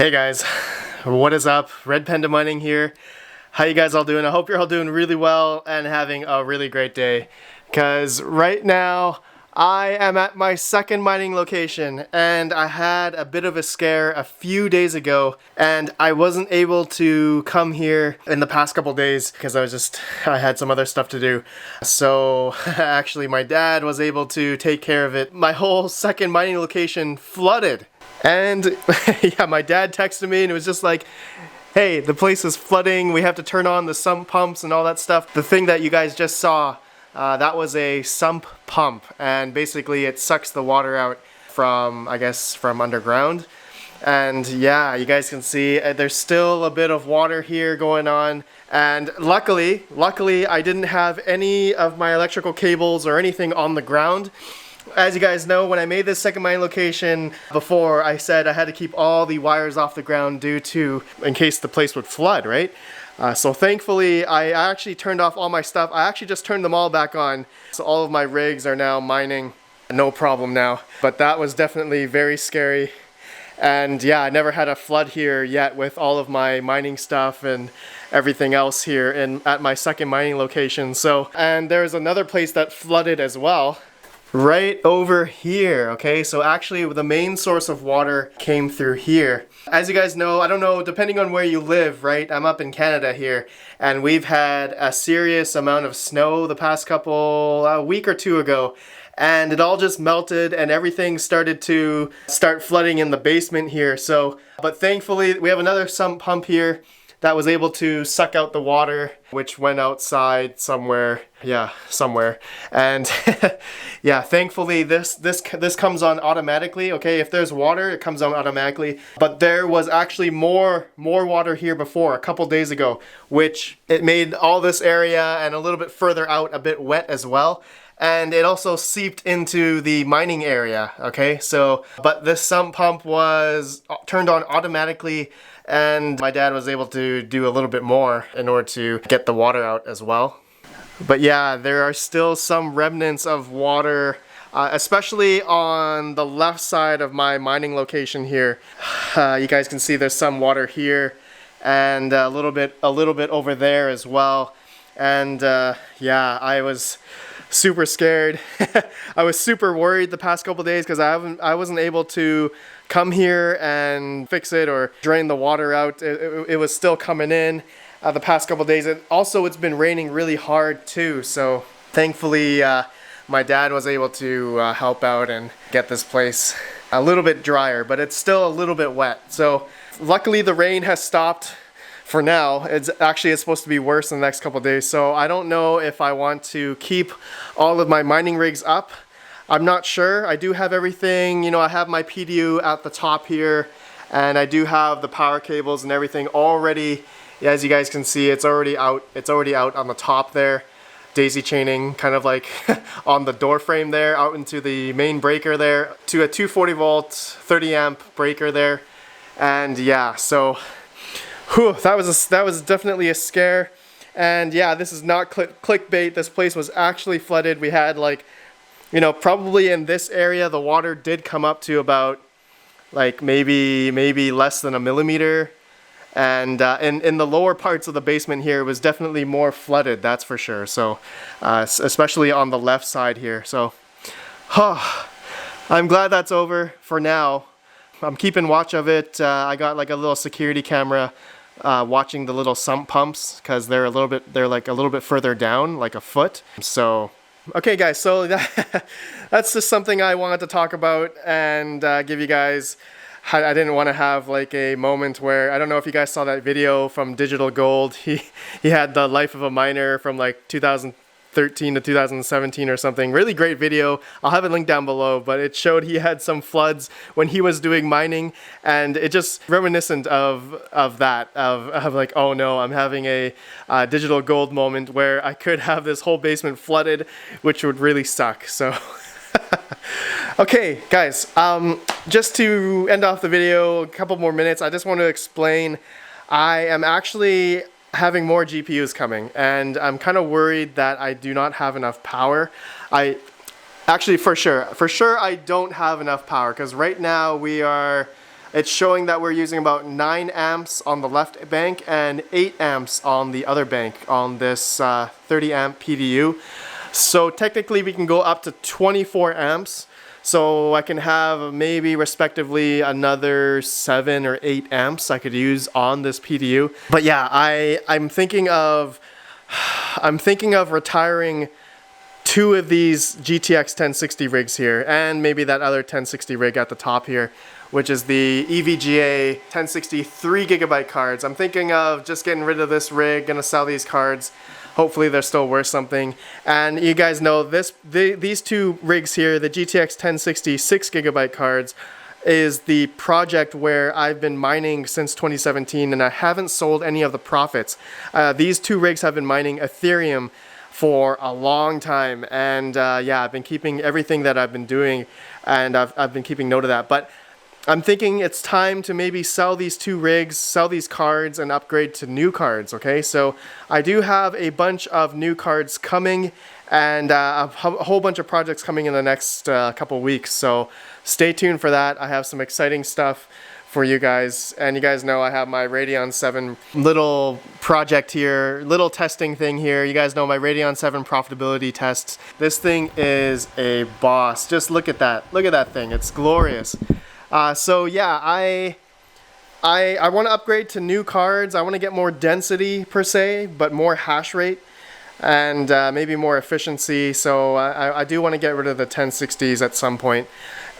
Hey guys, what is up? RedPandaMining here. How you guys all doing? I hope you're all doing really well and having a really great day. Because right now, I am at my second mining location and I had a bit of a scare a few days ago and I wasn't able to come here in the past couple days because I had some other stuff to do. So actually my dad was able to take care of it. My whole second mining location flooded. And yeah, my dad texted me and it was just like, hey, the place is flooding, we have to turn on the sump pumps and all that stuff. The thing that you guys just saw, that was a sump pump, and basically it sucks the water out from, I guess, from underground. And yeah, you guys can see there's still a bit of water here going on. And luckily I didn't have any of my electrical cables or anything on the ground. As you guys know, when I made this second mining location before, I said I had to keep all the wires off the ground in case the place would flood, right? So thankfully, I actually turned off all my stuff. I actually just turned them all back on. So all of my rigs are now mining, no problem now. But that was definitely very scary. And yeah, I never had a flood here yet with all of my mining stuff and everything else here at my second mining location. And there's another place that flooded as well. Right over here, okay? So actually the main source of water came through here. As you guys know, I don't know, depending on where you live, right? I'm up in Canada here, and we've had a serious amount of snow the past a week or two ago, and it all just melted and everything started to flooding in the basement here. But thankfully we have another sump pump here that was able to suck out the water, which went outside somewhere. Yeah, somewhere. And yeah, thankfully this comes on automatically. Okay, if there's water, it comes on automatically. But there was actually more water here before, a couple days ago, which it made all this area and a little bit further out a bit wet as well. And it also seeped into the mining area, okay? But this sump pump was turned on automatically, and my dad was able to do a little bit more in order to get the water out as well. But yeah, there are still some remnants of water, especially on the left side of my mining location here. You guys can see there's some water here and a little bit over there as well. And yeah, I was super scared. I was super worried the past couple days because I wasn't able to come here and fix it or drain the water out. It was still coming in the past couple days. And also it's been raining really hard too. So thankfully my dad was able to help out and get this place a little bit drier, but it's still a little bit wet. So luckily the rain has stopped. For now, it's supposed to be worse in the next couple days, so I don't know if I want to keep all of my mining rigs up. I'm not sure. I do have everything, you know, I have my PDU at the top here, and I do have the power cables and everything already. As you guys can see, it's already out on the top there. Daisy chaining kind of like on the door frame there, out into the main breaker there, to a 240 volt, 30 amp breaker there. And yeah, so whew, that was definitely a scare. And yeah, this is not clickbait. This place was actually flooded. We had, like, you know, probably in this area the water did come up to about like maybe less than a millimeter. And in the lower parts of the basement here, it was definitely more flooded, that's for sure. So especially on the left side here. So I'm glad that's over for now. I'm keeping watch of it. I got like a little security camera watching the little sump pumps because they're like a little bit further down, like a foot. So okay guys, so that's just something I wanted to talk about and give you guys. I didn't want to have like a moment where, I don't know if you guys saw that video from Digital Gold. He had the life of a miner from like 2013 to 2017 or something. Really great video. I'll have it linked down below, but it showed he had some floods when he was doing mining, and it just reminiscent of like, oh no, I'm having a Digital Gold moment where I could have this whole basement flooded, which would really suck. So okay guys, just to end off the video, a couple more minutes, I just want to explain I am actually having more GPUs coming, and I'm kind of worried that I do not have enough power. Actually, for sure I don't have enough power, because right now we are it's showing that we're using about 9 amps on the left bank and 8 amps on the other bank on this 30 amp PDU. So technically we can go up to 24 amps. So I can have maybe respectively another 7 or 8 amps I could use on this PDU. But yeah, I'm thinking of retiring 2 of these GTX 1060 rigs here, and maybe that other 1060 rig at the top here, which is the EVGA 1060 3GB cards. I'm thinking of just getting rid of this rig, gonna sell these cards. Hopefully they're still worth something. And you guys know these 2 rigs here, the GTX 1060 6GB cards, is the project where I've been mining since 2017, and I haven't sold any of the profits. These 2 rigs have been mining Ethereum for a long time, and yeah, I've been keeping everything that I've been doing, and I've been keeping note of that. But I'm thinking it's time to maybe sell these 2 rigs, sell these cards, and upgrade to new cards, okay? So I do have a bunch of new cards coming, and a whole bunch of projects coming in the next couple weeks. So stay tuned for that. I have some exciting stuff for you guys. And you guys know I have my Radeon 7 little project here, little testing thing here. You guys know my Radeon 7 profitability tests. This thing is a boss. Just look at that. Look at that thing. It's glorious. So yeah, I want to upgrade to new cards. I want to get more density per se, but more hash rate and maybe more efficiency. So I do want to get rid of the 1060s at some point.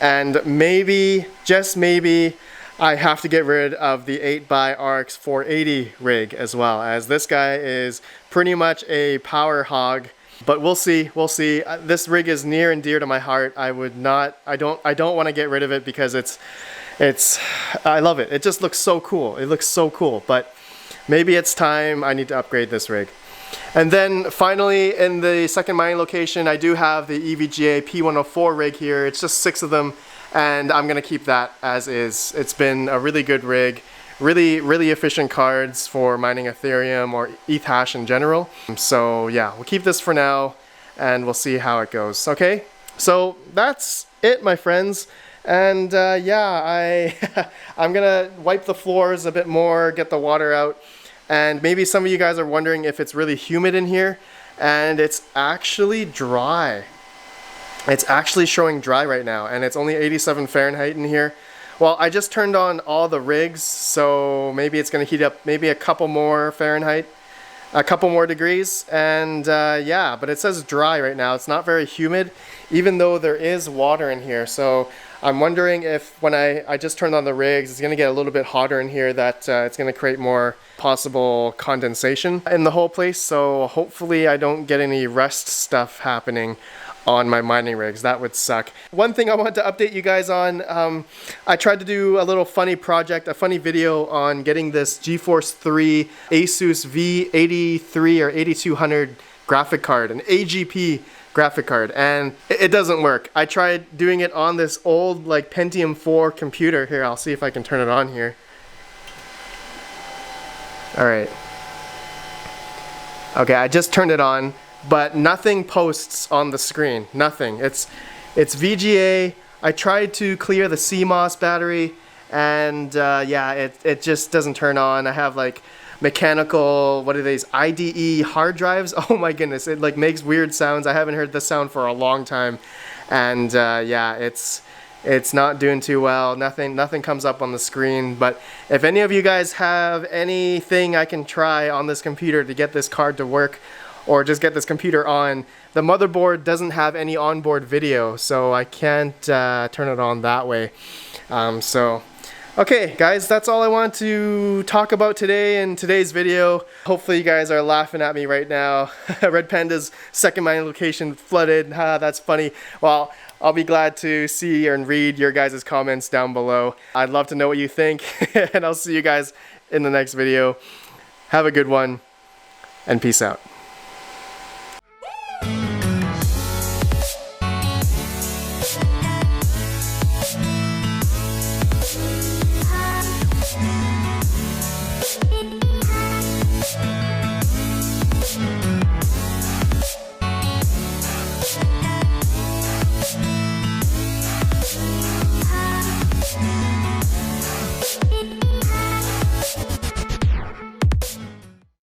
And maybe, just maybe, I have to get rid of the 8x RX 480 rig as well, as this guy is pretty much a power hog. But we'll see, we'll see. This rig is near and dear to my heart. I don't want to get rid of it because I love it. It just looks so cool. It looks so cool. But maybe it's time I need to upgrade this rig. And then finally, in the second mining location, I do have the EVGA P104 rig here. It's just 6 of them, and I'm gonna keep that as is. It's been a really good rig. Really efficient cards for mining Ethereum or ETH hash in general. So yeah, we'll keep this for now and we'll see how it goes. Okay, so that's it, my friends. And yeah, I'm gonna wipe the floors a bit more, get the water out. And maybe some of you guys are wondering if it's really humid in here, and it's actually dry. It's actually showing dry right now, and it's only 87 Fahrenheit in here. Well, I just turned on all the rigs, so maybe it's going to heat up maybe a couple more Fahrenheit, a couple more degrees, and yeah, but it says dry right now. It's not very humid, even though there is water in here. So I'm wondering if when I just turned on the rigs, it's going to get a little bit hotter in here, that it's going to create more possible condensation in the whole place. So hopefully I don't get any rust stuff happening on my mining rigs. That would suck. One thing I wanted to update you guys on, I tried to do a little funny project, a funny video on getting this GeForce 3 Asus V83 or 8200 graphic card, an AGP graphic card, and it doesn't work. I tried doing it on this old like Pentium 4 computer. Here, I'll see if I can turn it on here. Alright. Okay, I just turned it on, but nothing posts on the screen. Nothing. It's VGA. I tried to clear the CMOS battery, and yeah, it just doesn't turn on. I have like mechanical, what are these, IDE hard drives? Oh my goodness, it like makes weird sounds. I haven't heard this sound for a long time, and yeah, it's not doing too well. Nothing comes up on the screen. But if any of you guys have anything I can try on this computer to get this card to work, or just get this computer on, the motherboard doesn't have any onboard video, so I can't turn it on that way. So okay guys, that's all I want to talk about today in today's video. Hopefully you guys are laughing at me right now. Red Panda's second mining location flooded. That's funny. Well, I'll be glad to see and read your guys' comments down below. I'd love to know what you think, and I'll see you guys in the next video. Have a good one, and peace out.